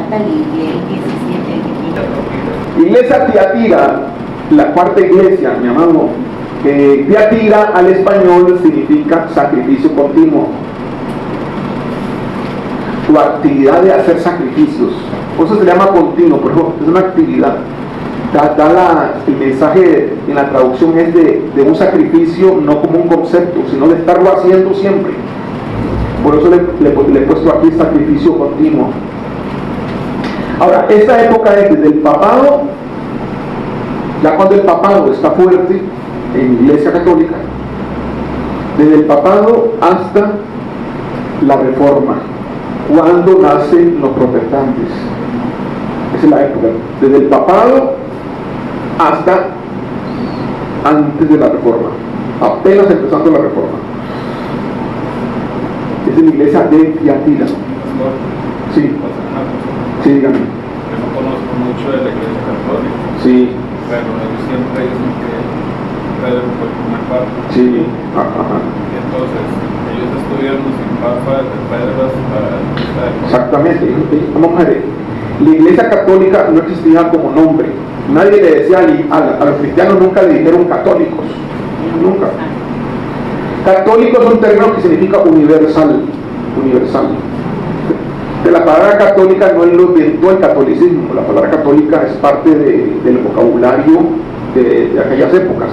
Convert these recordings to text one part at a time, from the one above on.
falta el 17. Iglesia Tiatira, la cuarta iglesia, mi amado. Tiatira al español significa sacrificio continuo. Tu actividad de hacer sacrificios. Por eso se llama continuo, por ejemplo, es una actividad. El mensaje en la traducción es de un sacrificio, no como un concepto, sino de estarlo haciendo siempre. Por eso le he puesto aquí sacrificio continuo. Ahora, esta época es desde el papado, ya cuando el papado está fuerte en la Iglesia Católica, desde el papado hasta la Reforma, cuando nacen los protestantes. Esa es la época, desde el papado hasta antes de la Reforma, apenas empezando la Reforma. Es la iglesia de Tiatira. Sí. Sí, dígame. Yo no conozco mucho de la iglesia católica. Sí. Pero ellos siempre dicen que Pedro fue el primer papa. Sí. Y entonces, ellos estuvieron sin papa de Pedro hasta esta época. Exactamente. Vamos a ver. La iglesia católica no existía como nombre. Nadie le decía a los cristianos, nunca le dijeron católicos. Nunca. Católico es un término que significa universal. Universal. De la palabra católica no lo inventó el catolicismo. La palabra católica es parte del vocabulario de aquellas épocas.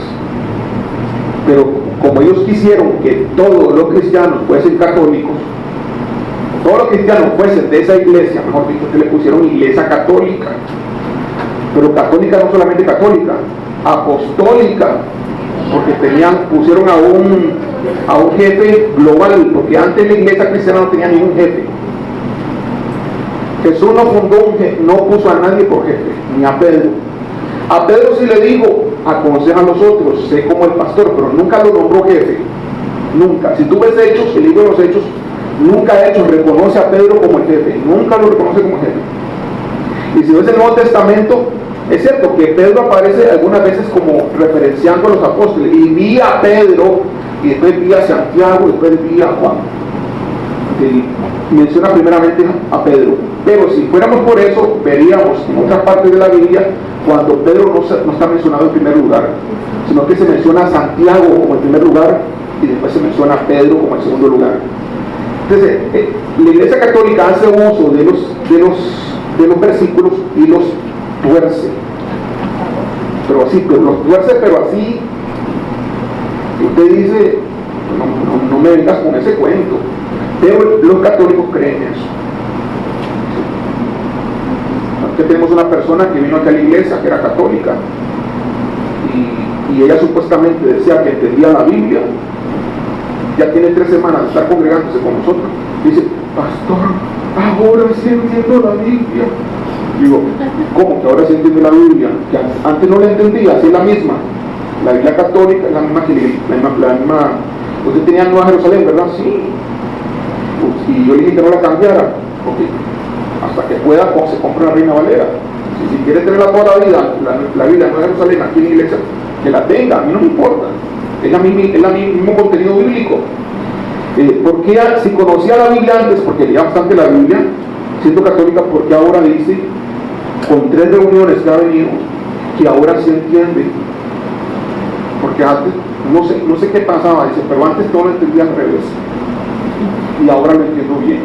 Pero como ellos quisieron que todos los cristianos fuesen católicos, todos los cristianos fuesen de esa iglesia, mejor dicho, que le pusieron iglesia católica. Pero católica no solamente católica, apostólica, porque pusieron a un jefe global, porque antes la iglesia cristiana no tenía ningún jefe. Jesús no puso a nadie por jefe, ni a Pedro. A Pedro sí le dijo, aconseja a los otros, sé como el pastor, pero nunca lo nombró jefe. Nunca. Si tú ves Hechos, el libro de los Hechos, nunca Hechos reconoce a Pedro como el jefe, nunca lo reconoce como jefe. Y si ves el Nuevo Testamento, es cierto que Pedro aparece algunas veces como referenciando a los apóstoles, y vi a Pedro, y después vi a Santiago, y después vi a Juan. Menciona primeramente a Pedro, pero si fuéramos por eso, veríamos en otras partes de la Biblia cuando Pedro no está mencionado en primer lugar, sino que se menciona a Santiago como en primer lugar y después se menciona a Pedro como en segundo lugar. Entonces, la Iglesia Católica hace uso de los versículos y los tuerce, pero los tuerce, pero así, y usted dice, no me vengas con ese cuento. Pero los católicos creen eso. Aquí tenemos una persona que vino aquí a la iglesia, que era católica, y ella supuestamente decía que entendía la Biblia. Ya tiene 3 semanas de estar congregándose con nosotros. Dice, pastor, ahora sí entiendo la Biblia. Digo, ¿cómo que ahora sí entiende la Biblia? Que antes no la entendía, así es la misma. La Biblia católica es la misma que la misma. Usted tenía Nueva Jerusalén, ¿verdad? Sí. Y yo le dije que no la cambiara, porque hasta que pueda se compra la Reina Valera. Si quiere tenerla toda la vida, la Biblia de Nueva Jerusalén aquí en la iglesia, que la tenga, a mí no me importa. Es el mismo contenido bíblico. Porque si conocía la Biblia antes, porque leía bastante la Biblia, siendo católica, porque ahora dice, con 3 reuniones que ha venido, que ahora se entiende. Porque antes, no sé qué pasaba, dice, pero antes todo lo entendía al revés. Y ahora lo entiendo bien.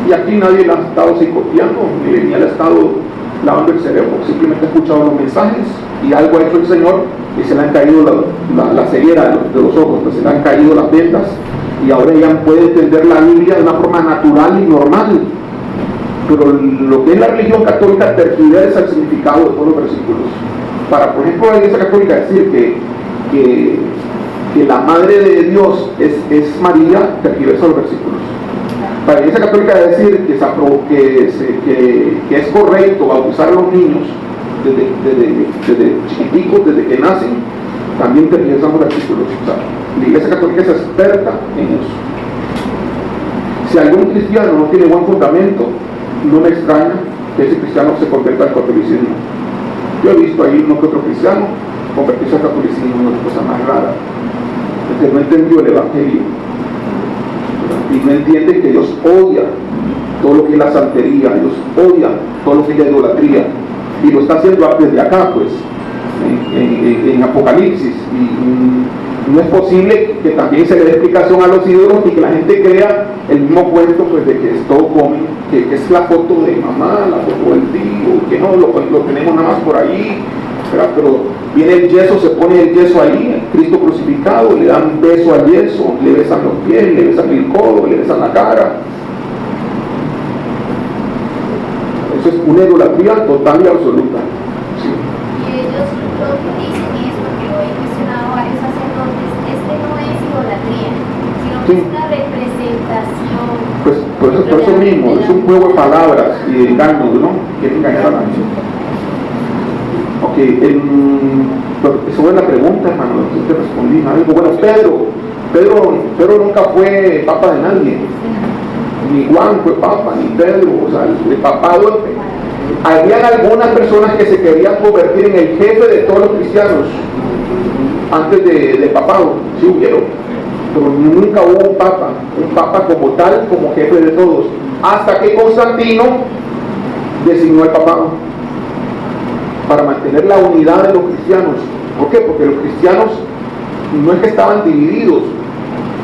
Y aquí nadie la ha estado psicoteando, ni le ha estado lavando el cerebro, simplemente ha escuchado los mensajes y algo ha hecho el Señor y se le han caído la ceguera de los ojos, pues se le han caído las vendas y ahora ella puede entender la Biblia de una forma natural y normal. Pero lo que es la religión católica tergiversa el significado de todos los versículos. Para, por ejemplo, la Iglesia Católica decir que la madre de Dios es María, tergiversa los versículos. Para la Iglesia Católica decir que es correcto bautizar a los niños desde chiquiticos, desde que nacen, también tergiversan los versículos. O sea, la Iglesia Católica es experta en eso. Si algún cristiano no tiene buen fundamento, no me extraña que ese cristiano se convierta al catolicismo. Yo he visto ahí uno que otro cristiano convertirse al catolicismo, una cosa más rara, porque no entendió el evangelio y no entiende que Dios odia todo lo que es la santería, ellos odian todo lo que es la idolatría, y lo está haciendo desde acá, pues, en Apocalipsis, y no es posible que también se le dé explicación a los ídolos y que la gente crea el mismo cuento, pues, de que es todo cómic, que es la foto de mamá, la foto del tío, que no, lo tenemos nada más por ahí, ¿verdad? Pero viene el yeso, se pone el yeso ahí, Cristo crucificado, le dan un beso al yeso, le besan los pies, le besan el codo, le besan la cara. Eso es una idolatría total y absoluta. Sí. Y ellos lo que dicen es, porque hoy he mencionado a varios sacerdotes, no es idolatría, sino que es una representación. Pues por eso mismo, es un juego de palabras y de engaños, ¿no? Quieren engañar a la gente. Ok, eso fue la pregunta, hermano, yo te respondí algo. Bueno, Pedro nunca fue papa de nadie, ni Juan fue papa, ni Pedro, o sea, el papado. Habían algunas personas que se querían convertir en el jefe de todos los cristianos antes de papado, sí hubieron, pero nunca hubo un papa como tal, como jefe de todos, hasta que Constantino designó el papado para mantener la unidad de los cristianos. ¿Por qué? Porque los cristianos no es que estaban divididos,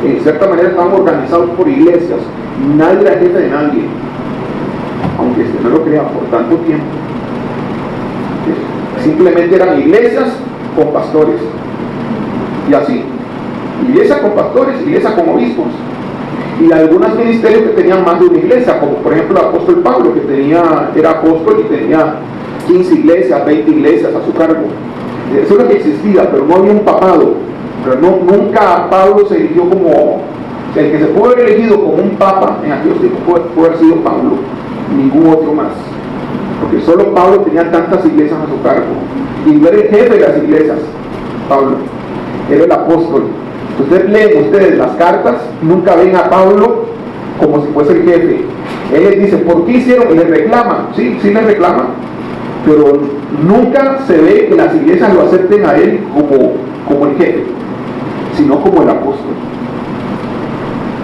en cierta manera estaban organizados por iglesias, nadie era jefe de nadie, aunque no lo crea por tanto tiempo. Simplemente eran iglesias con pastores, y así, iglesia con pastores, iglesia con obispos, y algunos ministerios que tenían más de una iglesia, como por ejemplo el apóstol Pablo, que era apóstol y tenía 15 iglesias, 20 iglesias a su cargo. Eso es lo que existía, pero no había un papado. Pero nunca Pablo se eligió como, el que se pudo haber elegido como un papa en aquellos tiempos puede haber sido Pablo, ningún otro más, porque solo Pablo tenía tantas iglesias a su cargo, y no era el jefe de las iglesias, Pablo era el apóstol. Ustedes leen las cartas, nunca ven a Pablo como si fuese el jefe. Él les dice, ¿por qué hicieron? Y les reclama, sí les reclama, pero nunca se ve que las iglesias lo acepten a él como el jefe, sino como el apóstol,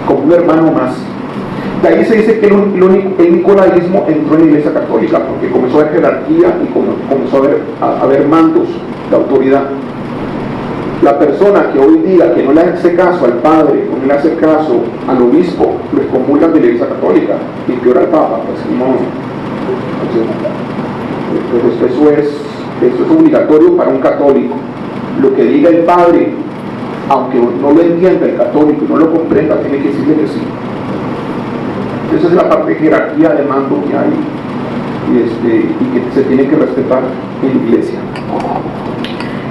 como un hermano más. De ahí se dice que el nicolaísmo entró en la iglesia católica, porque comenzó a haber jerarquía y comenzó a haber mandos de autoridad. La persona que hoy diga que no le hace caso al padre, o no le hace caso al obispo, lo excomulgan de la iglesia católica, y peor al papa, pues no. Entonces, eso es obligatorio para un católico. Lo que diga el padre, aunque no lo entienda el católico y no lo comprenda, tiene que decirle que sí. Esa es la parte de jerarquía de mando que hay y que se tiene que respetar en la iglesia.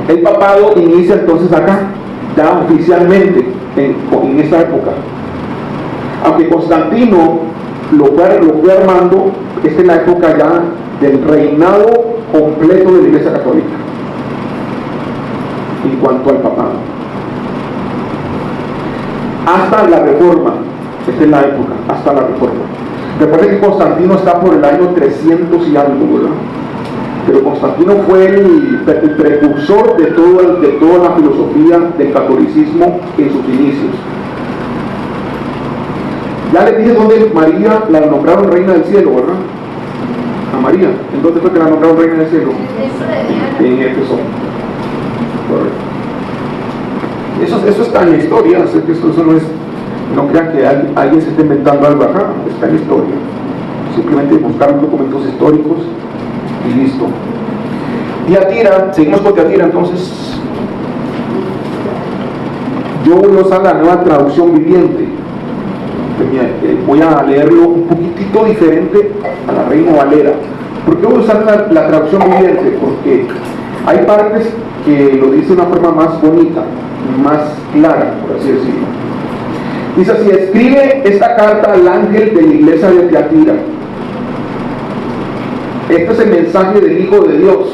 El papado inicia entonces acá, ya oficialmente, en esta época. Aunque Constantino lo fue armando, esta es la época ya del reinado completo de la iglesia católica en cuanto al papado. Hasta la reforma, esta es la época, hasta la reforma. Recuerden que Constantino está por el año 300 y algo, ¿verdad? Pero Constantino fue el precursor de toda la filosofía del catolicismo en sus inicios. Ya les dije dónde María la nombraron reina del cielo, ¿verdad? A María. ¿En dónde fue que la nombraron reina del cielo? En Éfeso. Correcto. Eso está en la historia, así que eso no es, no crean que alguien se esté inventando algo acá, está en la historia. Simplemente buscar documentos históricos y listo. Tiatira, seguimos con Tiatira entonces. Yo voy a usar la Nueva Traducción Viviente. Voy a leerlo un poquitito diferente a la Reina Valera. ¿Por qué voy a usar la traducción viviente? Porque hay partes que lo dice de una forma más bonita, más clara, por así decirlo. Dice así: escribe esta carta al ángel de la iglesia de Tiatira. Este es el mensaje del Hijo de Dios,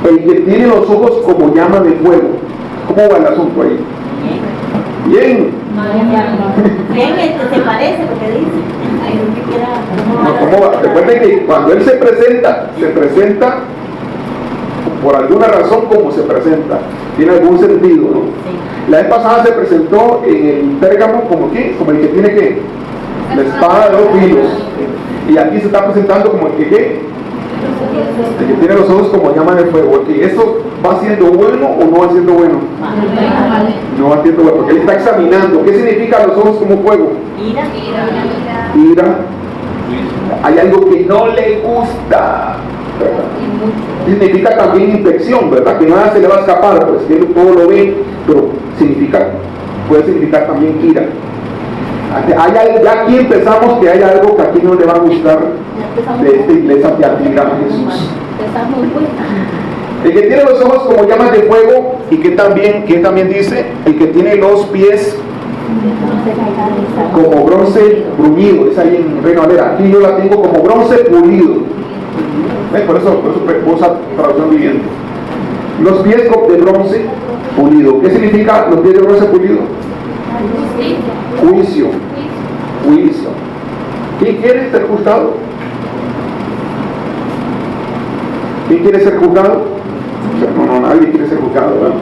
el que tiene los ojos como llama de fuego. ¿Cómo va el asunto ahí? Bien. Bien, se parece porque dice. ¿Cómo va? Recuerden que cuando él se presenta por alguna razón como se presenta. Tiene algún sentido, ¿no? Sí. La vez pasada se presentó en el Pérgamo como ¿qué? Como el que tiene ¿qué? La espada de dos filos. Y aquí se está presentando como el que ¿qué? El que tiene los ojos como llama de fuego. El que eso va siendo bueno o no va siendo bueno. No va siendo bueno, porque él está examinando. ¿Qué significa los ojos como fuego? Ira. Hay algo que no le gusta, ¿verdad? Significa también infección, ¿verdad? Que nada se le va a escapar, pues que él todo lo ve, pero puede significar también ira. Ya aquí empezamos que hay algo que aquí no le va a gustar de esta iglesia que admira a Jesús. El que tiene los ojos como llamas de fuego y que también dice, el que tiene los pies como bronce bruñido, es ahí en Reina Valera. Aquí yo la tengo como bronce pulido. Por eso usa traducción viviente. Los pies de bronce pulido. ¿Qué significa los pies de bronce pulido? Juicio. ¿Quién quiere ser juzgado? ¿Quién quiere ser juzgado? No, nadie quiere ser juzgado, ¿verdad?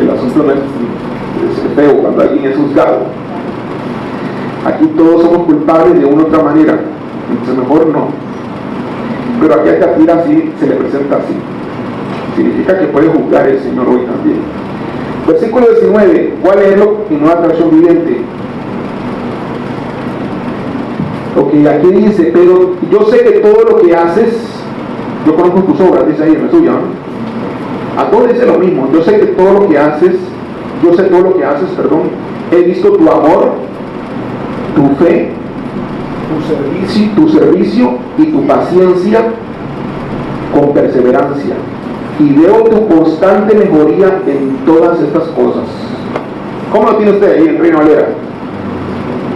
El asunto no es feo cuando alguien es juzgado. Aquí todos somos culpables de una u otra manera, entonces mejor no. Pero aquí a Catira sí se le presenta así. Significa que puede juzgar el Señor hoy también. Versículo 19, ¿cuál es lo que no traducción viviente? Ok, aquí dice, pero yo sé que todo lo que haces, yo conozco tus obras, dice ahí en la suya, ¿no? A todos dice lo mismo, yo sé que todo lo que haces, he visto tu amor, tu fe, tu servicio y tu paciencia con perseverancia. Y veo tu constante mejoría en todas estas cosas. ¿Cómo lo tiene usted ahí en Reina Valera?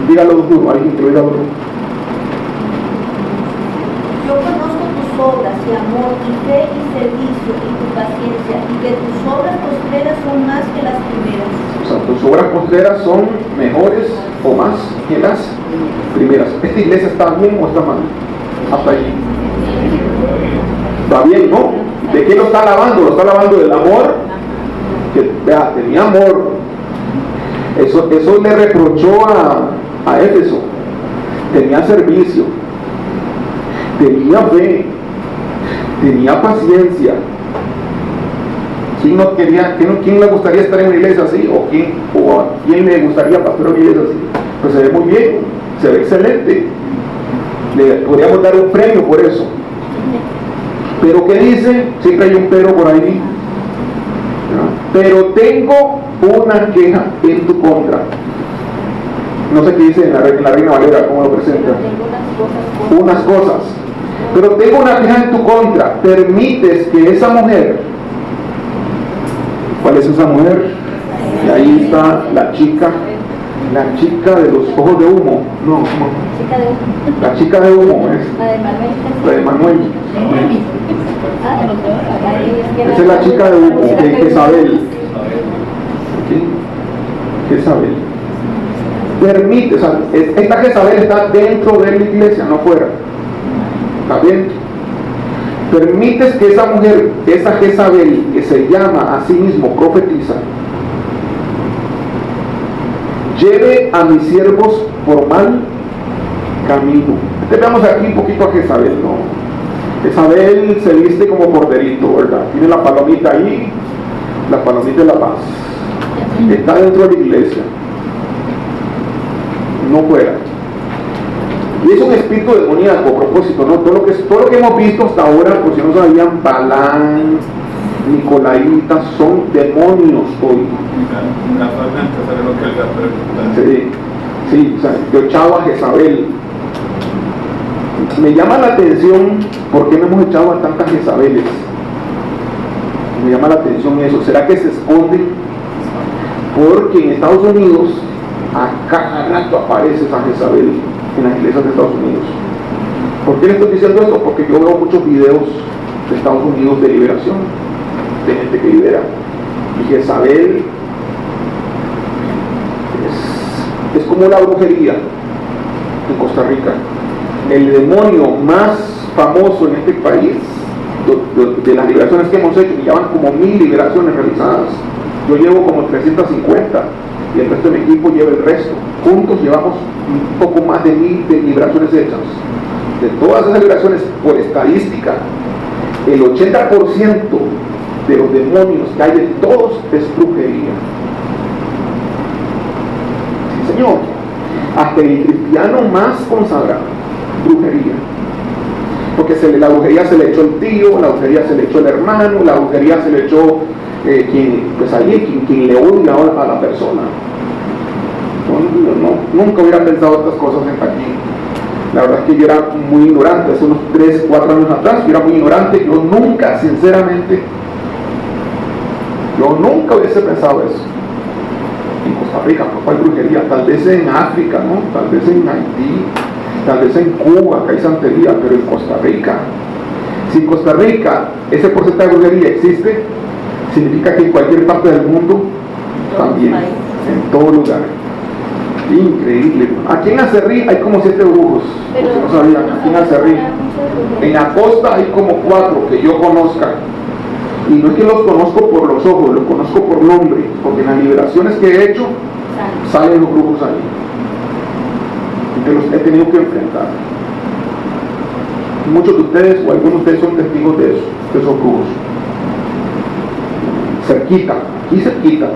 Dígalo duro, alguien que lo diga duro. Yo conozco tus obras y amor y fe y servicio y tu paciencia, y que tus obras postreras son más que las primeras. O sea, tus obras postreras son mejores o más que las primeras. ¿Esta iglesia está bien o está mal? Hasta allí. Está bien, ¿no? ¿De qué lo está alabando? Lo está alabando del amor. Que, vea, tenía amor. Eso le reprochó a Éfeso. Tenía servicio. Tenía fe. Tenía paciencia. ¿Quién le gustaría estar en una iglesia así? ¿O a quién le gustaría pastorear una iglesia así? Pues se ve muy bien, se ve excelente. Le podríamos dar un premio por eso. Pero ¿qué dice? Siempre hay un pero por ahí. ¿No? Pero tengo una queja en tu contra. No sé qué dice en la Reina Valera, cómo lo presenta. Unas cosas. Pero tengo una queja en tu contra. Permites que esa mujer. ¿Cuál es esa mujer? Y ahí está la chica de los ojos de humo. No, la chica de humo es la de Manuel. Esa es la chica de humo, de Jezabel. Jezabel. Permite, o sea, esta Jezabel está dentro de la iglesia, no fuera. Está dentro. Permites que esa mujer, esa Jezabel, que se llama a sí mismo profetiza, lleve a mis siervos por mal camino. Veamos aquí un poquito a Jezabel, ¿no? Jezabel se viste como corderito, ¿verdad? Tiene la palomita ahí, la palomita de la paz. Está dentro de la iglesia, no fuera. Y es un espíritu demoníaco, a propósito, ¿no? Todo lo que hemos visto hasta ahora, por si no sabían, Balán, Nicolaítas, son demonios hoy. Casualmente sale lo que el gato Sí, o sea, yo echaba a Jezabel. Me llama la atención por qué no hemos echado a tantas Jezabeles. Me llama la atención eso. ¿Será que se esconden? Porque en Estados Unidos a cada rato aparece esa Jezabel en las iglesias de Estados Unidos. ¿Por qué le estoy diciendo esto? Porque yo veo muchos videos de Estados Unidos de liberación, de gente que libera. Y Jezabel es como la brujería en Costa Rica. El demonio más famoso en este país, de las liberaciones que hemos hecho, que llevan como 1000 liberaciones realizadas, yo llevo como 350, y el resto de mi equipo lleva el resto. Juntos llevamos un poco más de 1000 vibraciones hechas. De todas esas vibraciones, por estadística, el 80% de los demonios que hay en todos es brujería. Sí, Señor. Hasta el cristiano más consagrado, brujería. Porque la brujería se le echó el tío, la brujería se le echó el hermano, la brujería se le echó quien le odia a la persona. Nunca hubiera pensado estas cosas aquí. La verdad es que yo era muy ignorante, hace unos 3, 4 años atrás, yo era muy ignorante, yo nunca, sinceramente, hubiese pensado eso. En Costa Rica, no hay brujería, tal vez en África, ¿no? Tal vez en Haití, tal vez en Cuba, que hay santería, pero en Costa Rica. Si en Costa Rica ese porcentaje de brujería existe, significa que en cualquier parte del mundo también, en todo lugar. Increíble. Aquí en Acerrí hay como 7 brujos, no sabían, aquí en Acerrí. En la costa hay como 4 que yo conozca. Y no es que los conozco por los ojos, los conozco por nombre, porque en las liberaciones que he hecho, salen los brujos ahí. Y que los he tenido que enfrentar. Muchos de ustedes, o algunos de ustedes son testigos de eso, de esos brujos. Cerquita, aquí cerquita.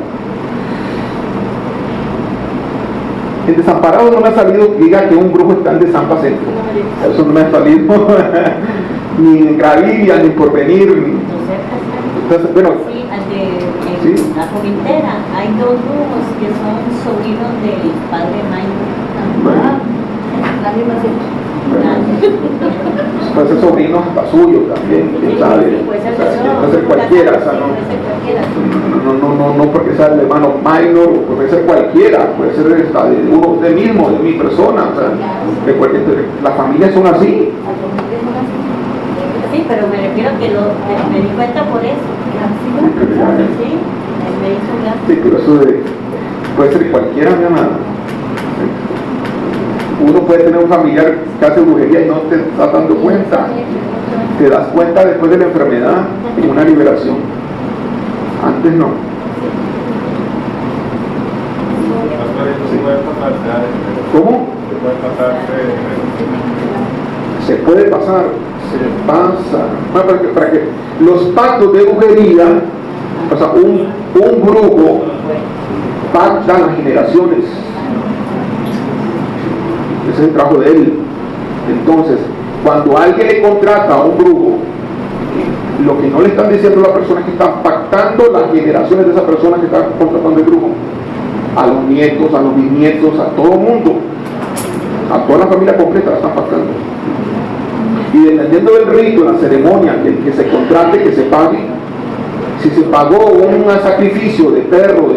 En Desamparados no me ha salido que diga que un brujo está en Desampa Centro. Eso no me ha salido. Ni en Gravilla, ni por venir. Entonces, bueno, sí, en la Forintera hay 2 brujos que son sobrinos del padre Mayo. La misma puede ser sobrino hasta suyo también, quién sabe. Puede ser cualquiera, o sea, no porque sea el hermano minor, puede ser cualquiera, puede ser de uno usted mismo, de mi persona, o sea, las familias son así. Sí, pero me refiero que me di cuenta por eso. Sí, me hizo gracia. Sí, pero eso puede ser cualquiera, mi amada. Uno puede tener un familiar que hace brujería y no te estás dando cuenta. Te das cuenta después de la enfermedad, en una liberación. Antes no. ¿Cómo? Se puede pasar, se pasa. Para que los pactos de brujería, o sea, un brujo pacta las generaciones. Ese es el trabajo de él. Entonces, cuando alguien le contrata a un brujo, lo que no le están diciendo a la persona es que están pactando las generaciones de esa persona que está contratando el brujo. A los nietos, a los bisnietos, a todo el mundo, a toda la familia completa la están pactando. Y dependiendo del rito, la ceremonia, que se contrate, que se pague, si se pagó un sacrificio de perro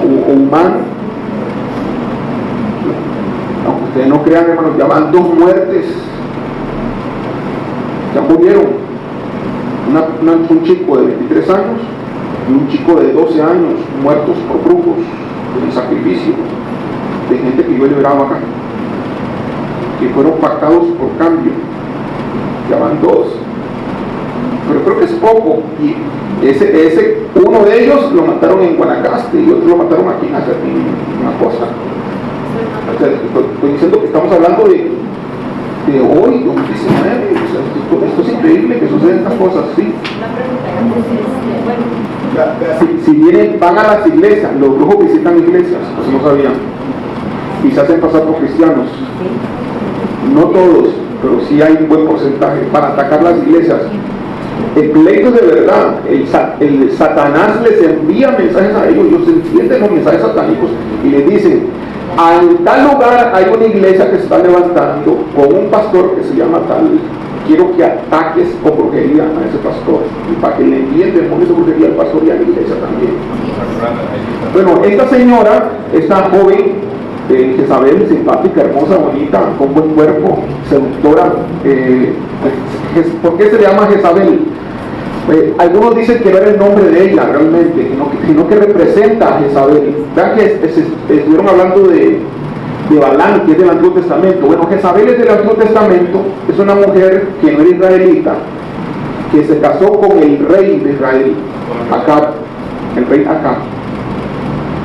o humano, aunque ustedes no crean, hermanos, ya van 2 muertes, ya murieron. Un chico de 23 años y un chico de 12 años muertos por brujos en sacrificio de gente que yo liberaba acá, que fueron pactados por cambio. Ya van 2, pero creo que es poco. Y uno de ellos lo mataron en Guanacaste y otro lo mataron aquí en una cosa. O sea, estoy diciendo que estamos hablando de hoy, 2019. O sea, esto es increíble que sucedan estas cosas, ¿sí? Si vienen, van a las iglesias, los brujos visitan iglesias, pues no sabían, y se hacen pasar por cristianos. No todos, pero sí hay un buen porcentaje para atacar las iglesias. El pleito de verdad, el Satanás les envía mensajes a ellos, ellos entienden los mensajes satánicos y les dicen: en tal lugar hay una iglesia que se está levantando con un pastor que se llama tal, quiero que ataques con brujería a ese pastor, y para que le envíen demonios de brujería al pastor y a la iglesia también. Bueno, esta señora, esta joven, Jezabel, simpática, hermosa, bonita, con buen cuerpo, seductora, ¿por qué se le llama Jezabel? Algunos dicen que no era el nombre de ella realmente, sino que representa a Jezabel. Vean que estuvieron hablando de Balán, que es del Antiguo Testamento. Bueno, Jezabel es del Antiguo Testamento, es una mujer que no era israelita, que se casó con el rey de Israel, Acab, el rey Acab.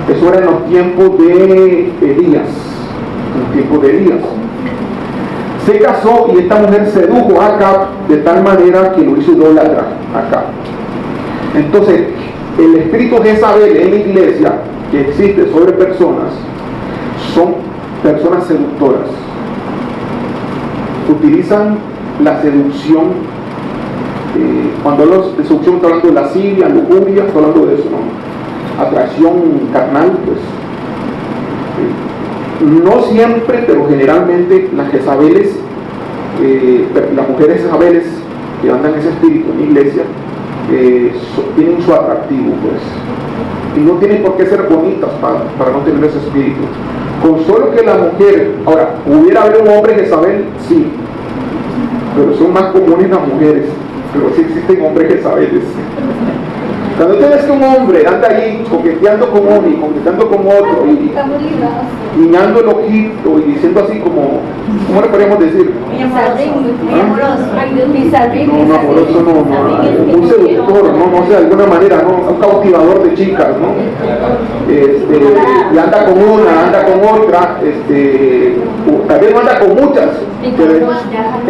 Eso era en los tiempos de Elías. En los tiempos de Elías. Se casó y esta mujer sedujo a Acab de tal manera que lo hizo idólatra a Acab. Entonces, el espíritu Jezabel en la iglesia que existe sobre personas son personas seductoras. Utilizan la seducción. Cuando hablo de seducción, estoy hablando de lascivia, lujuria, estoy hablando de eso, ¿no? Atracción carnal, pues. No siempre, pero generalmente las Jezabeles, las mujeres Jezabeles que andan en ese espíritu en la iglesia, tienen su atractivo, pues. Y no tienen por qué ser bonitas para no tener ese espíritu. Con solo que la mujer, ahora, ¿hubiera habido un hombre Jezabel? Sí, pero son más comunes las mujeres, pero sí existen hombres Jezabeles. Cuando usted ves que un hombre anda ahí coqueteando con uno y coqueteando con otro y guiñando el ojito y diciendo así como, ¿cómo le podríamos decir? Muy amoroso. No, amoroso no, un seductor, no sé, de alguna manera, ¿no? Un cautivador de chicas, ¿no? Y anda con una, anda con otra, también no anda con muchas, pero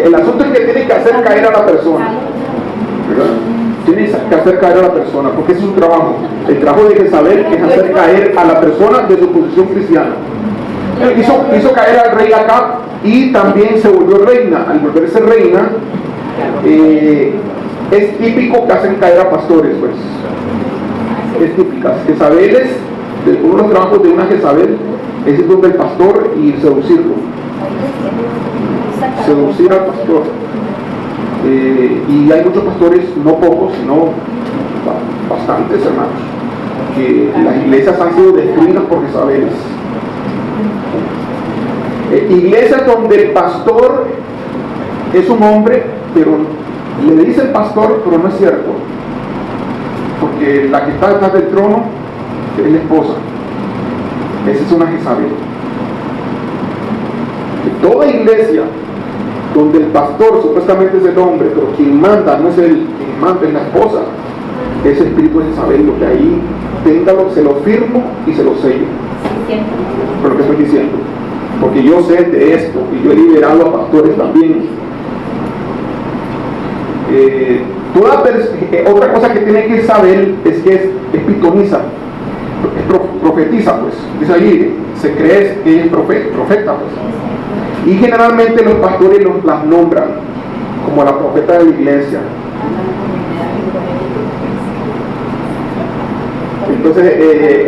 el asunto es que tiene que hacer caer a la persona, ¿verdad? Tienes que hacer caer a la persona, porque ese es su trabajo. El trabajo de Jezabel es hacer caer a la persona de su posición cristiana. Hizo caer al rey Acab y también se volvió reina. Al volverse reina, es típico que hacen caer a pastores, pues. Es típica. Jezabeles, uno de los trabajos de una Jezabel es ir donde el pastor y seducirlo. Seducir al pastor. Y hay muchos pastores, no pocos, sino bastantes, hermanos, que las iglesias han sido destruidas por Jezabeles. Iglesias donde el pastor es un hombre, pero le dice el pastor, pero no es cierto, porque la que está detrás del trono es la esposa. Esa es una Jezabel. Toda iglesia donde el pastor supuestamente es el hombre, pero quien manda no es el quien manda, es la esposa, ese espíritu es Jezabel. Lo que ahí téngalo, se lo firmo y se lo sello. Pero lo que estoy diciendo, porque yo sé de esto y yo he liberado a pastores también. Otra cosa que tiene que saber es que es pitoniza, profetiza, pues. Dice allí, se cree que es profeta, pues. Y generalmente los pastores las nombran como la profeta de la iglesia. Entonces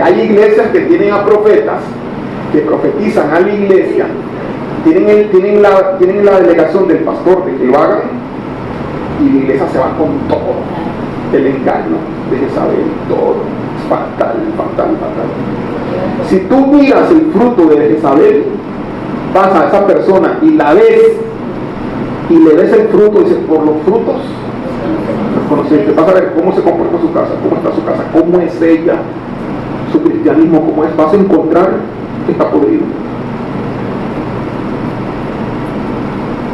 hay iglesias que tienen a profetas que profetizan a la iglesia, tienen la delegación del pastor de que lo hagan, y la iglesia se va con todo el engaño de Jezabel, todo es fatal. Si tú miras el fruto de Jezabel, vas a esa persona y la ves y le ves el fruto, y dices, por los frutos te vas a ver cómo se comporta su casa, cómo está su casa, cómo es ella, su cristianismo, cómo es. Vas a encontrar que está podrido.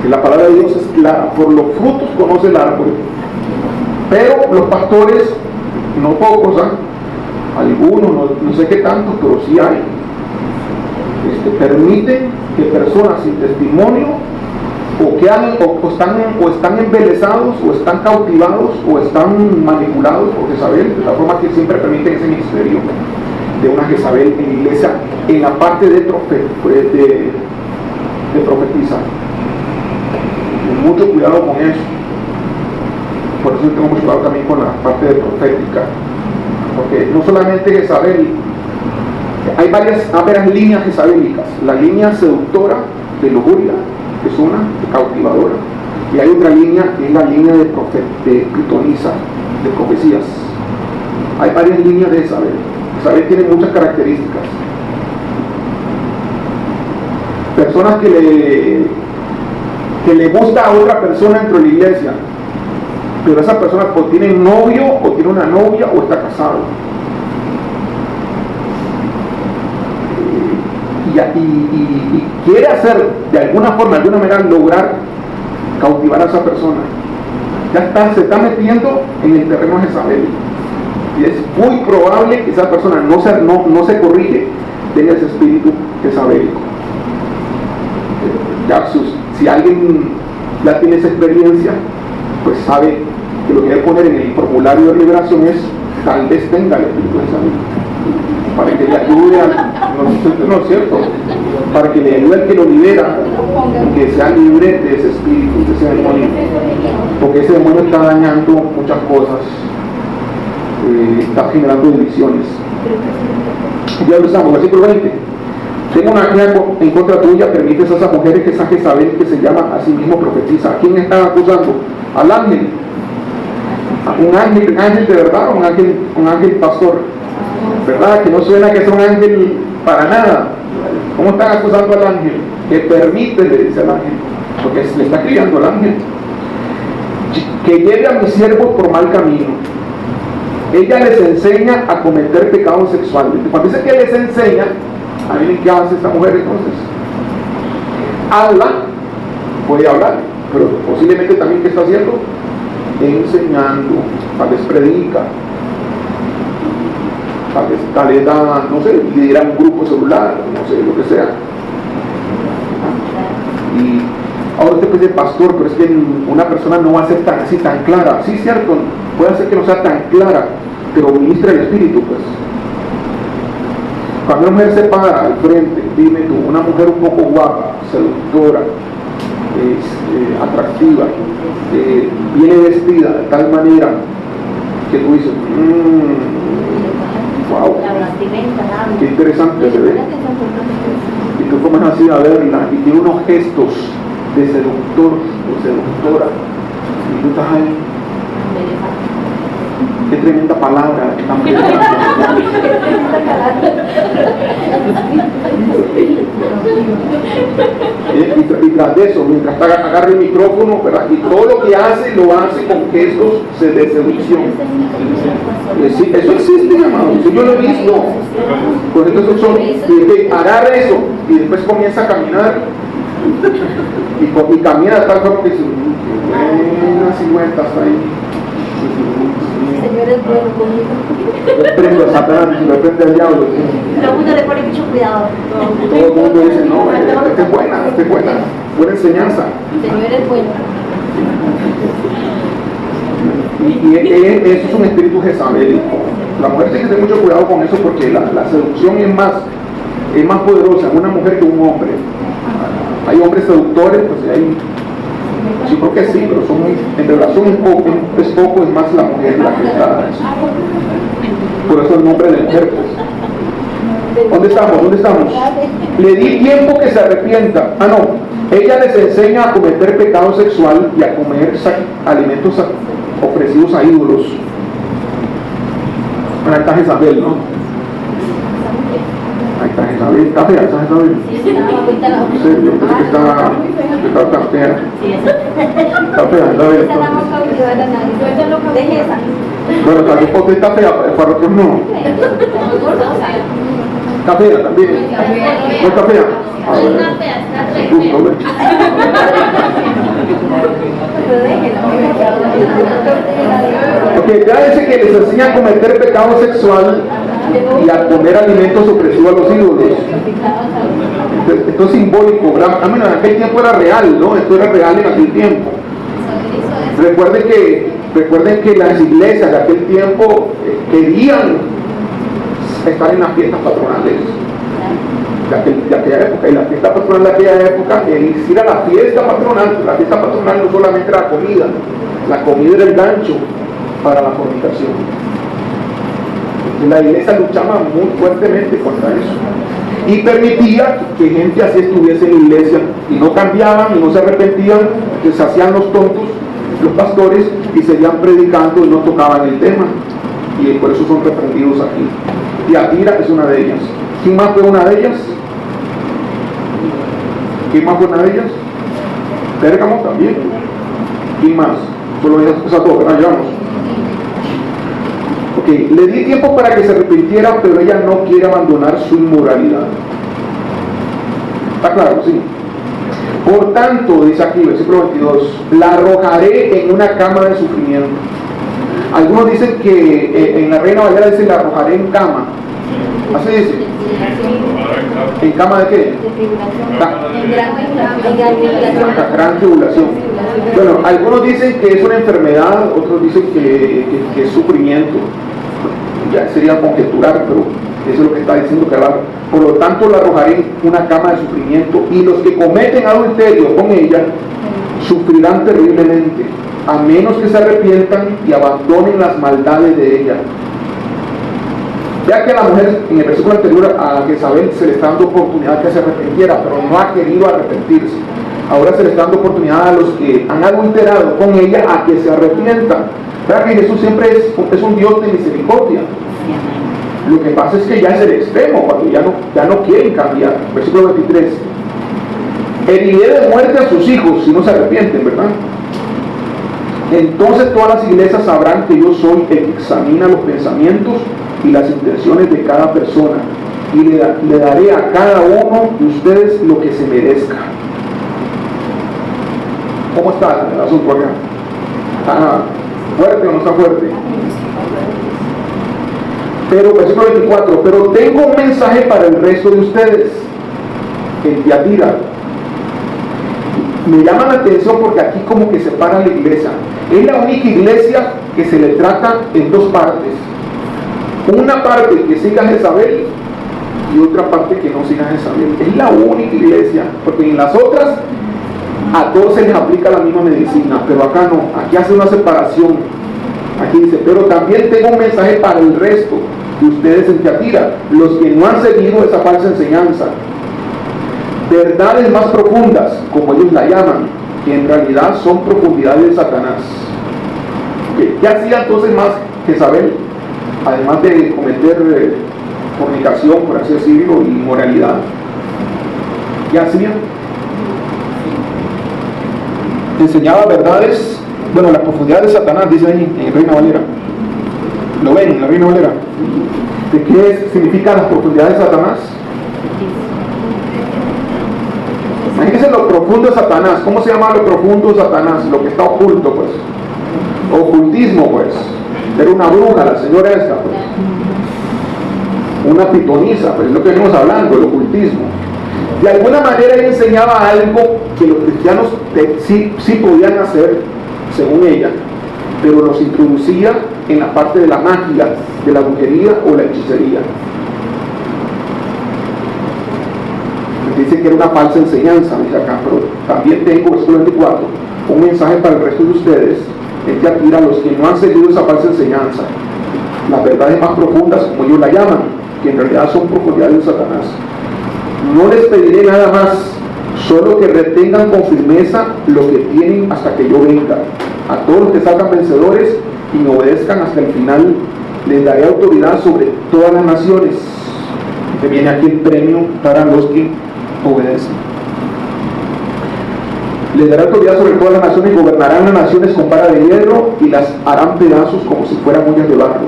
Y la palabra de Dios es clara: por los frutos conoce el árbol. Pero los pastores, no pocos, algunos, no sé qué tantos, pero sí hay, permiten que personas sin testimonio o están embelesados, o están cautivados, o están manipulados por Jezabel, de la forma que siempre permiten ese ministerio de una Jezabel en la iglesia, en la parte de profetizar. Mucho cuidado con eso. Por eso tengo mucho cuidado también con la parte de profética, porque no solamente Jezabel, hay varias líneas jezabélicas. La línea seductora de lujuria, que es una, cautivadora, y hay otra línea que es la línea de pitoniza, de profecías. Hay varias líneas de Jezabel. Jezabel tiene muchas características. Personas que le gusta a otra persona dentro de la iglesia, pero esa persona o tiene novio, o tiene una novia, o está casado. Y quiere hacer de alguna forma, de alguna manera, lograr cautivar a esa persona. Se está metiendo en el terreno de Jezabel. y es muy probable que esa persona no se corrige, tenga ese espíritu jezabélico. Ya, si alguien ya tiene esa experiencia, pues sabe que lo que hay que poner en el formulario de liberación es: tal vez tenga el espíritu jezabélico, para que le ayude no es cierto, para que le ayude al que lo libera, que sea libre de ese espíritu, de ese demonio, porque ese demonio está dañando muchas cosas, está generando divisiones. Ya lo estamos, versículo 20. Tengo una queja en contra tuya, permites a esas mujeres que esa Jezabel, que se llama a sí mismo profetiza. ¿A quién están acusando? Al ángel. Un ángel de verdad, un ángel pastor, ¿verdad? Que no suena que es un ángel para nada. ¿Cómo están acusando al ángel? Que permite, le dice al ángel, porque le está criando al ángel, que lleve a mis siervos por mal camino. Ella les enseña a cometer pecados sexuales. Cuando dice que les enseña, ¿adivinen qué hace esta mujer entonces? Habla, puede hablar, pero posiblemente también ¿qué está haciendo? Enseñando, tal vez predica, tal vez da, no sé, lidera un grupo celular, no sé, lo que sea. Y ahora usted puede ser pastor, pero es que una persona no va a ser tan clara. Sí, cierto, puede ser que no sea tan clara, pero ministra el espíritu, pues. Cuando una mujer se para al frente, dime tú, una mujer un poco guapa, seductora, atractiva, viene vestida de tal manera que tú dices, wow, qué interesante se ve. Y tú comienzas así a verla y tiene unos gestos de seductor o seductora, y tú estás ahí. Qué tremenda palabra tan y tras de eso, mientras agarra el micrófono, ¿verdad? Y todo lo que hace, lo hace con gestos de seducción. Sí, eso existe, hermano, yo lo he visto. Pues entonces agarra eso y después comienza a caminar y camina de tal forma que dice, una silueta hasta ahí. Señor es bueno conmigo. Reprendo a Satanás, reprende al diablo. Todo el mundo le pone mucho cuidado. Todo el mundo dice, no, esta es buena enseñanza. Señor es bueno. Y eso es un espíritu jezabélico. La mujer tiene que tener mucho cuidado con eso, porque la seducción es más poderosa en una mujer que un hombre. Hay hombres seductores, pues hay. Sí, creo que sí, pero en relación es poco, es más la mujer la que está. Por eso el nombre de mujer, pues. ¿Dónde estamos? Le di tiempo que se arrepienta. Ella les enseña a cometer pecado sexual y a comer alimentos ofrecidos a ídolos. Ahí está Jezabel, ¿no? Ahí está Jezabel. ¿Está fea esa Jezabel? Sí, yo creo que está fea. Está fea, Jezabel. Bueno, tal vez porque está fea, para otros no. Está fea también. ¿No está fea? Justo, ¿ves? Ok, ya dice que les enseña a cometer pecado sexual y a comer alimentos ofrecidos a los ídolos. Esto es simbólico, ¿verdad? En aquel tiempo era real, ¿no? Esto era real en aquel tiempo. Recuerden que las iglesias de aquel tiempo querían estar en las fiestas patronales de aquella época. Y la fiesta patronal de aquella época era la fiesta patronal. La fiesta patronal no solamente era la comida era el gancho para la fornicación. La iglesia luchaba muy fuertemente contra eso y permitía que gente así estuviese en la iglesia y no cambiaban y no se arrepentían, que se hacían los tontos los pastores y seguían predicando y no tocaban el tema, y por eso son reprendidos aquí. Tiatira es una de ellas. ¿Quién más fue una de ellas? Pérgamo también. ¿Quién más? Solo esas dos, ¿verdad? Llevamos. Ok, le di tiempo para que se arrepintiera, pero ella no quiere abandonar su inmoralidad. ¿Está claro? Sí. Por tanto, dice aquí, versículo 22, la arrojaré en una cama de sufrimiento. Algunos dicen que en la Reina Valera dice la arrojaré en cama. Así dice. ¿En cama de qué? Gran tribulación. Bueno, algunos dicen que es una enfermedad, otros dicen que es sufrimiento. Ya sería conjeturar, pero eso es lo que está diciendo que por lo tanto la arrojaré en una cama de sufrimiento, y los que cometen adulterio con ella sufrirán terriblemente, a menos que se arrepientan y abandonen las maldades de ella. Ya que a la mujer, en el versículo anterior, a Jezabel se le está dando oportunidad que se arrepintiera, pero no ha querido arrepentirse. Ahora se le está dando oportunidad a los que han adulterado con ella a que se arrepientan. ¿Verdad que Jesús siempre es un Dios de misericordia? Lo que pasa es que ya es el extremo, cuando ya no quieren cambiar. Versículo 23. Heriré de muerte a sus hijos si no se arrepienten, ¿verdad? Entonces todas las iglesias sabrán que yo soy el que examina los pensamientos y las intenciones de cada persona, y le daré a cada uno de ustedes lo que se merezca. ¿Cómo está el asunto acá? ¿Fuerte o no está fuerte? Pero, versículo 24, pero tengo un mensaje para el resto de ustedes en Tiatira. Me llama la atención porque aquí como que separa la iglesia. Es la única iglesia que se le trata en dos partes. Una parte que siga a Jezabel y otra parte que no siga a Jezabel. Es la única iglesia, porque en las otras a todos se les aplica la misma medicina, pero acá no, aquí hace una separación. Aquí dice, pero también tengo un mensaje para el resto de ustedes en Tiatira, los que no han seguido esa falsa enseñanza. Verdades más profundas, como ellos la llaman, que en realidad son profundidades de Satanás. ¿Qué hacía entonces más Jezabel? Además de cometer fornicación, por así decirlo, y inmoralidad. ¿Qué hacía? Enseñaba verdades, bueno, las profundidades de Satanás, dice ahí en Reina Valera. ¿Lo ven en la Reina Valera? ¿De qué significan las profundidades de Satanás? Imagínense lo profundo de Satanás. ¿Cómo se llama lo profundo de Satanás? Lo que está oculto, pues. Ocultismo, pues. Era una bruja, la señora esta, pues. Una pitonisa, pues es lo que venimos hablando, el ocultismo. De alguna manera ella enseñaba algo que los cristianos sí podían hacer, según ella, pero los introducía en la parte de la magia, de la brujería o la hechicería. Dice que era una falsa enseñanza, dice acá, pero también tengo, versículo 24, un mensaje para el resto de ustedes, en Tiatira, los que no han seguido esa falsa enseñanza, las verdades más profundas, como ellos la llaman, que en realidad son profundidades de Satanás. No les pediré nada más, solo que retengan con firmeza lo que tienen hasta que yo venga. A todos los que salgan vencedores y me obedezcan hasta el final, les daré autoridad sobre todas las naciones. Que viene aquí el premio para los que obedecen. Les dará autoridad sobre todas las naciones y gobernarán las naciones con vara de hierro y las harán pedazos como si fueran ollas de barro.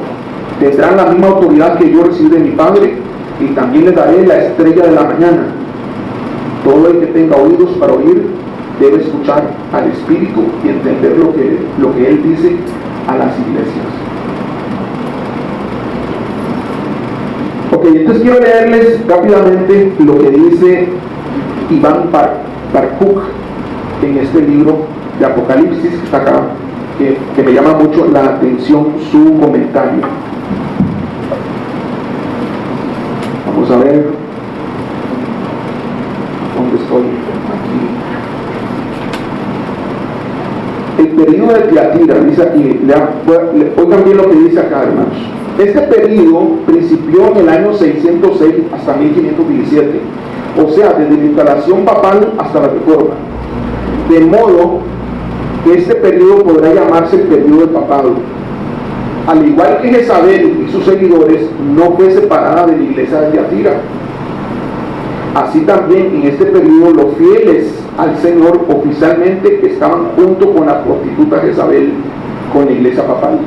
Tendrán la misma autoridad que yo recibí de mi Padre, y también les daré la estrella de la mañana. Todo el que tenga oídos para oír debe escuchar al Espíritu y entender lo que Él dice a las iglesias. Ok, entonces quiero leerles rápidamente lo que dice Iván Barkuk en este libro de Apocalipsis que está acá, que me llama mucho la atención su comentario. Vamos a ver dónde estoy. Aquí. El período de Tiatira, dice aquí, oigan bien lo que dice acá, hermanos. Este período principió en el año 606 hasta 1517, o sea, desde la instalación papal hasta la reforma. De modo que este período podrá llamarse el período del papado. Al igual que Jezabel y sus seguidores, no fue separada de la iglesia de Tiatira. Así también en este periodo los fieles al Señor oficialmente estaban junto con la prostituta Jezabel con la iglesia papal.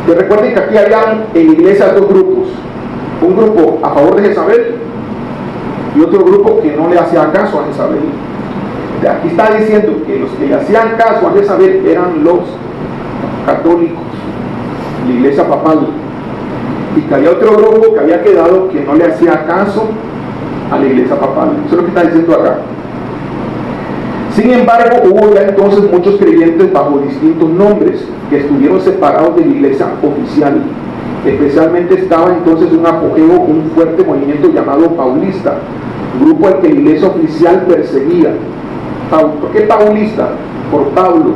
Que recuerden que aquí habían en la iglesia dos grupos: un grupo a favor de Jezabel y otro grupo que no le hacía caso a Jezabel. Aquí está diciendo que los que le hacían caso a Jezabel eran los católicos, la iglesia papal, y que había otro grupo que había quedado que no le hacía caso a la iglesia papal. Eso es lo que está diciendo acá. Sin embargo, hubo ya entonces muchos creyentes bajo distintos nombres que estuvieron separados de la iglesia oficial. Especialmente estaba entonces un apogeo, un fuerte movimiento llamado paulista, grupo al que la iglesia oficial perseguía. ¿Por qué paulista? Por Pablo.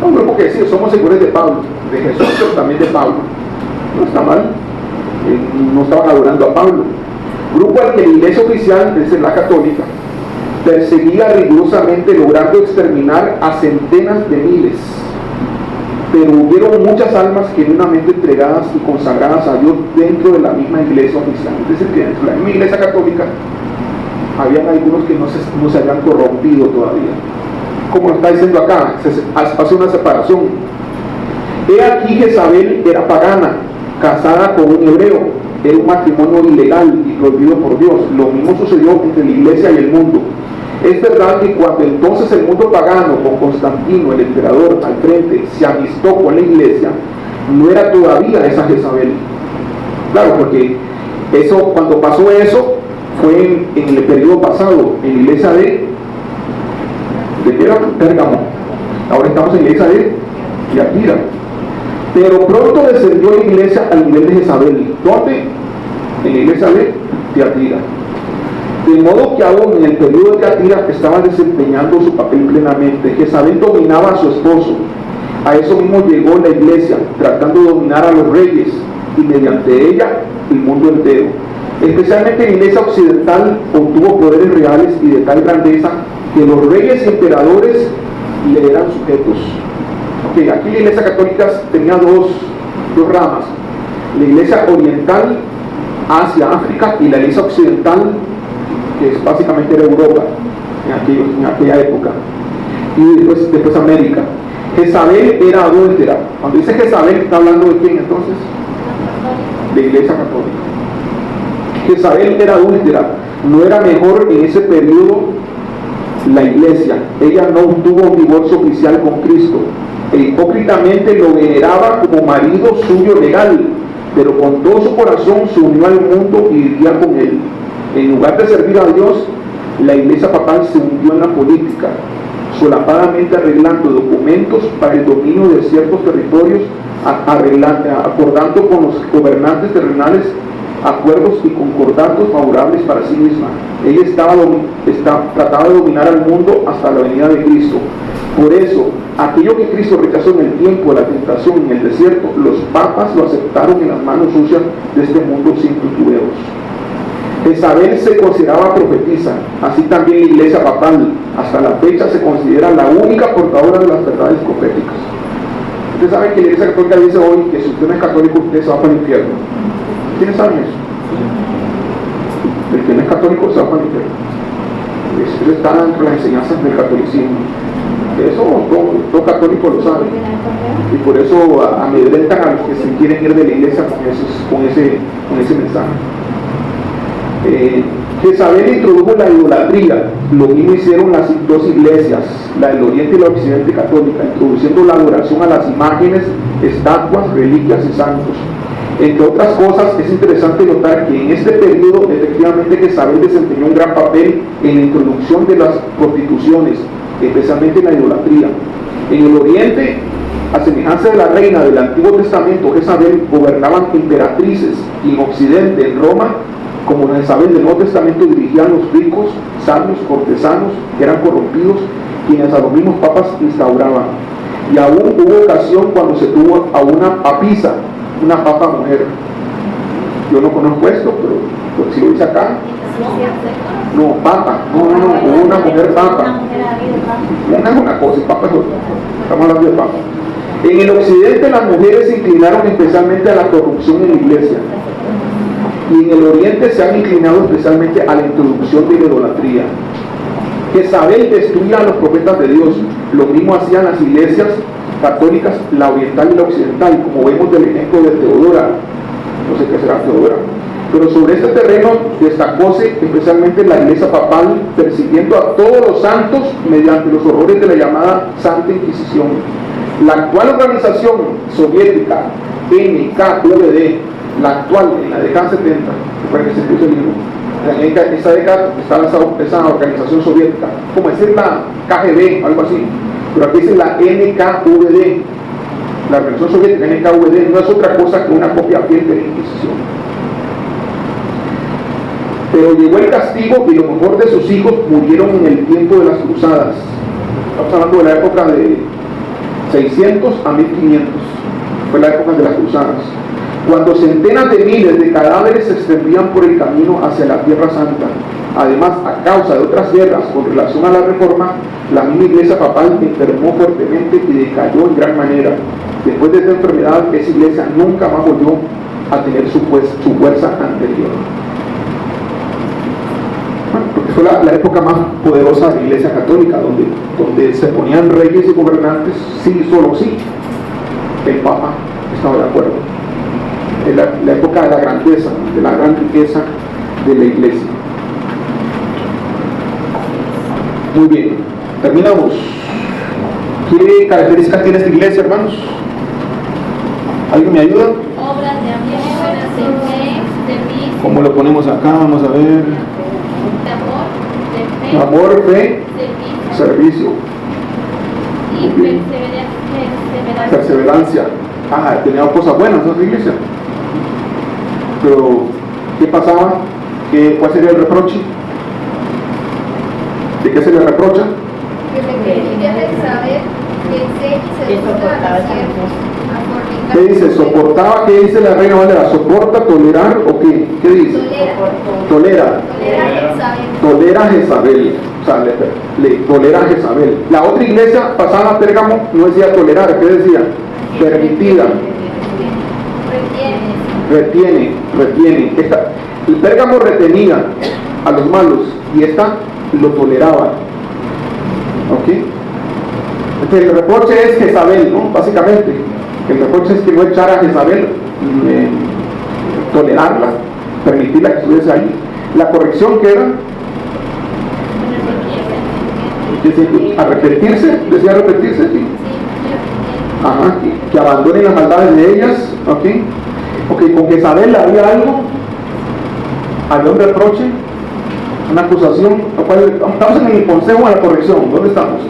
Un grupo que decía, somos seguidores de Pablo, de Jesús, pero también de Pablo. No está mal, no estaban adorando a Pablo. Grupo al que la iglesia oficial, es la católica, perseguía rigurosamente, logrando exterminar a centenas de miles. Pero hubieron muchas almas genuinamente entregadas y consagradas a Dios dentro de la misma iglesia oficial. Es decir, que dentro de la misma iglesia católica habían algunos que no se habían corrompido todavía. Como está diciendo acá, se hace una separación. He aquí Jezabel era pagana, casada con un hebreo, era un matrimonio ilegal y prohibido por Dios. Lo mismo sucedió entre la iglesia y el mundo. Es verdad que cuando entonces el mundo pagano, con Constantino, el emperador, al frente, se amistó con la iglesia, no era todavía esa Jezabel. Claro, porque eso, cuando pasó eso, fue en el periodo pasado, en la iglesia de Pérgamo. Ahora estamos en la iglesia de Tiatira. Pero pronto descendió la iglesia al nivel de Jezabel. ¿Dónde? En la iglesia de Tiatira. De modo que aún en el periodo de Tiatira estaba desempeñando su papel plenamente. Jezabel dominaba a su esposo. A eso mismo llegó la iglesia, tratando de dominar a los reyes y mediante ella el mundo entero. Especialmente la iglesia occidental obtuvo poderes reales y de tal grandeza que los reyes y emperadores le eran sujetos. Okay, aquí la iglesia católica tenía dos ramas: la iglesia oriental, Asia, África, y la iglesia occidental, que es básicamente era Europa en aquella época, y después América. Jezabel era adúltera. Cuando dice Jezabel, ¿está hablando de quién entonces? De la iglesia católica. Jezabel era adúltera, no era mejor en ese periodo la iglesia. Ella no obtuvo un divorcio oficial con Cristo e hipócritamente lo veneraba como marido suyo legal, pero con todo su corazón se unió al mundo y vivía con él. En lugar de servir a Dios, la iglesia papal se hundió en la política, solapadamente arreglando documentos para el dominio de ciertos territorios, acordando con los gobernantes terrenales acuerdos y concordatos favorables para sí misma. Ella trataba de dominar al mundo hasta la venida de Cristo. Por eso, aquello que Cristo rechazó en el tiempo de la tentación en el desierto, los papas lo aceptaron en las manos sucias de este mundo sin titubeos. Jezabel se consideraba profetisa, así también la iglesia papal, hasta la fecha se considera la única portadora de las verdades proféticas. Ustedes saben que la iglesia católica dice hoy que si usted no es católico, usted se va para el infierno. ¿Quiénes saben eso? El que no es católico se va para el infierno. Eso está dentro de las enseñanzas del catolicismo. Eso todo católico lo sabe. Y por eso amedrentan a los que se quieren ir de la iglesia con ese mensaje. Jezabel introdujo la idolatría. Lo mismo hicieron las dos iglesias, la del Oriente y la Occidente católica, introduciendo la adoración a las imágenes, estatuas, reliquias y santos. Entre otras cosas, es interesante notar que en este periodo efectivamente Jezabel desempeñó un gran papel en la introducción de las prostituciones, especialmente en la idolatría. En el Oriente, a semejanza de la reina del Antiguo Testamento, Jezabel, gobernaban emperatrices, y en Occidente, en Roma, como Jezabel del Nuevo Testamento, dirigían los ricos, sabios, cortesanos, que eran corrompidos, quienes a los mismos papas instauraban. Y aún hubo ocasión cuando se tuvo a una papisa, una papa mujer. Yo no conozco esto, pero si lo dice acá, no, papa, no, una mujer papa. Una es una cosa y papa es otra. Estamos hablando de papa. En el Occidente las mujeres se inclinaron especialmente a la corrupción en la iglesia, y en el Oriente se han inclinado especialmente a la introducción de la idolatría. Jezabel destruía a los profetas de Dios. Lo mismo hacían las iglesias católicas, la oriental y la occidental, como vemos del ejemplo de Teodora. No sé qué será Teodora. Pero sobre este terreno destacóse especialmente la iglesia papal, persiguiendo a todos los santos mediante los horrores de la llamada Santa Inquisición. La actual organización soviética, NKVD, la actual, en la década 70, recuerden que se puso el libro, en esa década estaba esa organización soviética, como decir la KGB, algo así, pero aquí dice la NKVD, la organización soviética NKVD no es otra cosa que una copia fiel de la Inquisición. Pero llegó el castigo y lo mejor de sus hijos murieron en el tiempo de las cruzadas. Estamos hablando de la época de 600 a 1500, fue la época de las cruzadas, cuando centenas de miles de cadáveres se extendían por el camino hacia la Tierra Santa. Además, a causa de otras guerras con relación a la reforma, la misma iglesia papal enfermó fuertemente y decayó en gran manera. Después de esta enfermedad, esa iglesia nunca más volvió a tener su fuerza anterior. Porque fue la época más poderosa de la iglesia católica, donde se ponían reyes y gobernantes, sí, solo sí. El Papa estaba de acuerdo. En la época de la grandeza, de la gran riqueza de la iglesia. Muy bien, terminamos. ¿Qué características tiene esta iglesia, hermanos? ¿Alguien me ayuda? Obras de amor, de fe, servicio. ¿Cómo lo ponemos acá? Vamos a ver. De amor, Amor, fe, servicio servicio. y perseverancia. Perseverancia. Ah, tenía cosas buenas esa iglesia. Pero, ¿qué pasaba? ¿Cuál sería el reproche? ¿De qué se le reprocha? Que se quería saber que se soportaba esa ¿Qué dice? ¿Soportaba? ¿Qué dice la Reina Valera? ¿Soporta, tolerar o qué? ¿Qué dice? Tolera. Tolera a Jezabel. O sea, le tolera a Jezabel. La otra iglesia pasada a Pérgamo no decía tolerar, ¿qué decía? Permitida. Retiene. El Pérgamo retenía a los malos y esta lo toleraba. ¿Ok? Entonces el reproche es Jezabel, ¿no? Básicamente. El reproche es que no echara a Jezabel, tolerarla, permitirla que estuviese ahí. La corrección que era arrepentirse, decía arrepentirse, sí. Ajá, que abandonen las maldades de ellas, ok, con Jezabel había algo, había un reproche, una acusación. Estamos en el consejo a la corrección. ¿Dónde estamos?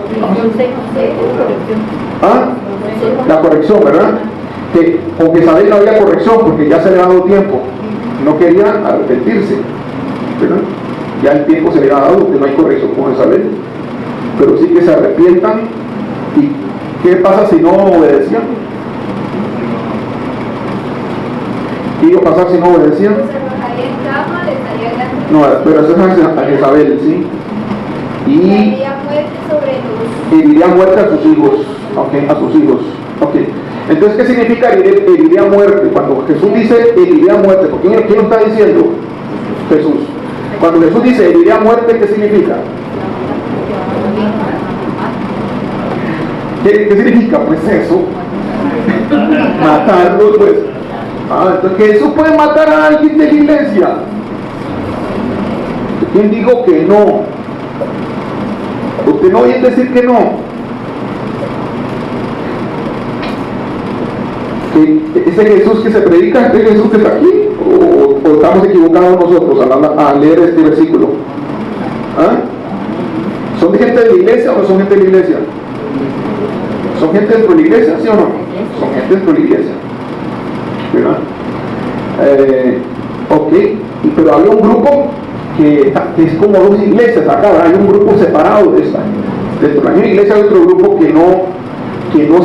¿Ah? La corrección, ¿verdad? Que con Jezabel no había corrección porque ya se le había dado tiempo, no quería arrepentirse, ¿verdad? Ya el tiempo se le había dado, que no hay corrección con Jezabel, pero sí que se arrepientan. ¿Y qué pasa si no obedecían? ¿Qué iba a pasar si no obedecían? No, pero eso es a Jezabel, ¿sí? Y heriría muerte a sus hijos, ¿ok? A sus hijos, ¿ok? Entonces, ¿qué significa heriría muerte? Cuando Jesús dice heriría muerte, ¿por quién lo está diciendo? Jesús. Cuando Jesús dice heriría muerte, ¿qué significa? ¿Qué significa? Pues eso. Matarlos, pues. Entonces Jesús puede matar a alguien de la iglesia. ¿Quién dijo que no? Usted no oye decir que no. ¿Ese Jesús que se predica, este Jesús que está aquí? ¿O estamos equivocados nosotros al leer este versículo? ¿Ah? ¿Son de gente de la iglesia o no son gente de la iglesia? ¿Son gente dentro de la iglesia, sí o no? Son gente dentro de la iglesia, ¿verdad? Ok, pero había un grupo que es como dos iglesias acá, ¿verdad? Hay un grupo separado de esta. Dentro de la misma iglesia hay otro grupo que no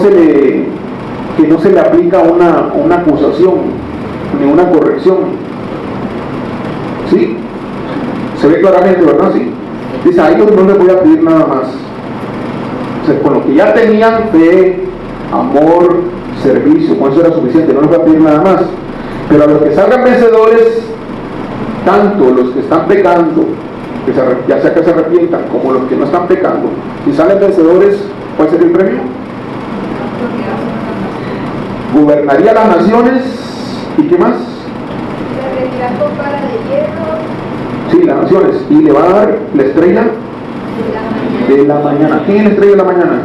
se le aplica una acusación ni una corrección. ¿Sí? Se ve claramente, ¿verdad? Sí. Dice, a ellos no les voy a pedir nada más. O sea, con lo que ya tenían fe, amor, servicio, con eso era suficiente, no les voy a pedir nada más. Pero a los que salgan vencedores, tanto los que están pecando, ya sea que se arrepientan, como los que no están pecando, si salen vencedores, ¿cuál sería el premio? Gobernaría las naciones, ¿y qué más? naciones. Y le va a dar la estrella de la mañana. ¿Quién es la estrella de la mañana?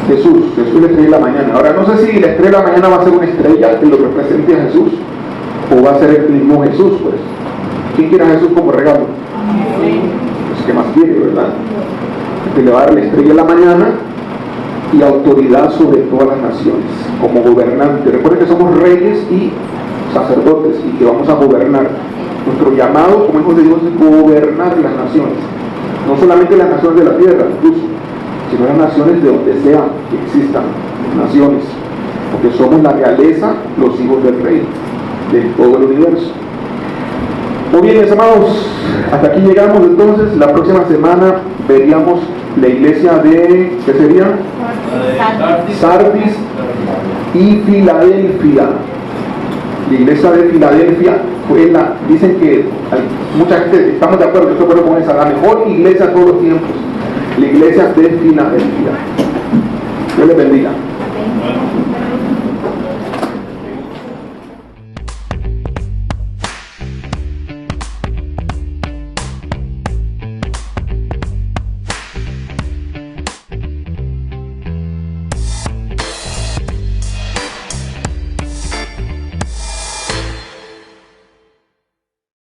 Jesús. Jesús es la estrella de la mañana. Ahora no sé si la estrella de la mañana va a ser una estrella que lo represente a Jesús o va a ser el mismo Jesús, pues. ¿Quién quiere a Jesús como regalo? Pues que más quiere, ¿verdad? Que le va a dar la estrella de la mañana y autoridad sobre todas las naciones como gobernante. Recuerden que somos reyes y sacerdotes y que vamos a gobernar. Nuestro llamado como hijos de Dios es gobernar las naciones, no solamente las naciones de la tierra incluso, sino las naciones de donde sea que existan naciones, porque somos la realeza, los hijos del rey de todo el universo. Muy bien, mis amados, hasta aquí llegamos. Entonces la próxima semana veríamos la iglesia de, ¿qué sería? Sardis y Filadelfia. La iglesia de Filadelfia fue dicen que mucha gente, estamos de acuerdo, yo estoy de acuerdo con esa, la mejor iglesia de todos los tiempos, la iglesia de Filadelfia. Dios les bendiga.